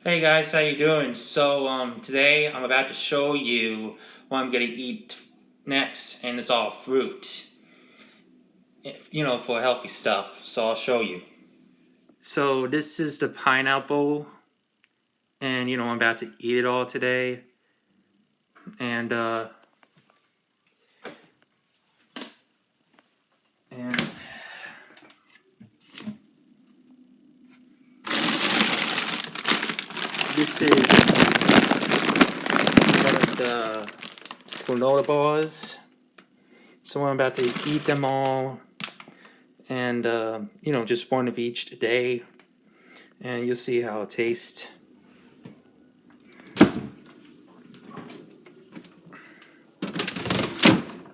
Hey guys, how you doing? Today I'm about to show you what I'm gonna eat next, and it's all fruit, for healthy stuff. So I'll show you. So this is the pineapple, and I'm about to eat it all today. And and this is one of the granola bars. So I'm about to eat them all, and just one of each today, and you'll see how it tastes.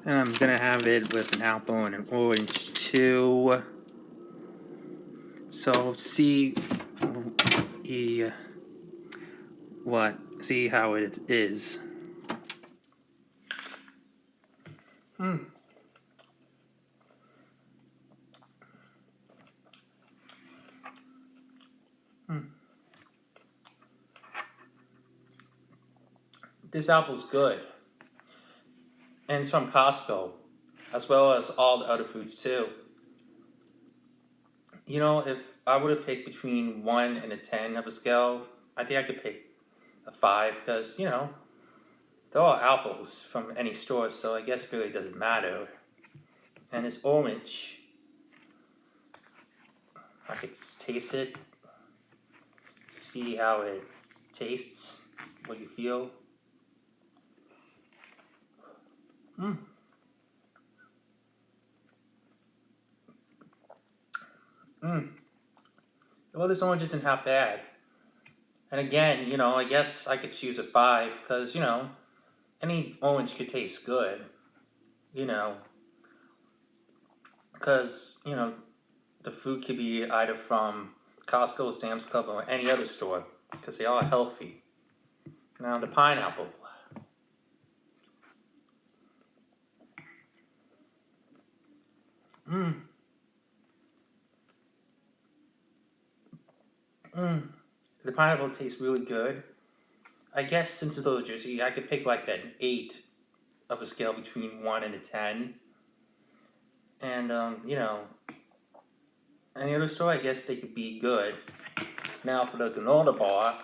And I'm gonna have it with an apple and an orange too. So see see how it is. Mm. Mm. This apple's good, and it's from Costco, as well as all the other foods too. If I were to pick between 1 and a 10 of a scale, I think I could pick a 5 because they're all apples from any store, so I guess it really doesn't matter. And it's orange. I could taste it, see how it tastes, what you feel. Mm. Mm. Well, this orange isn't half bad. And again, I guess I could choose a 5 because, any orange could taste good, you know, because, the fruit could be either from Costco, Sam's Club, or any other store because they are healthy. Now, the pineapple. Mmm. Mmm. The pineapple tastes really good. I guess since it's allergic, I could pick like an 8 of a scale between 1 and a 10. And, any other store, I guess they could be good. Now for the granola bar,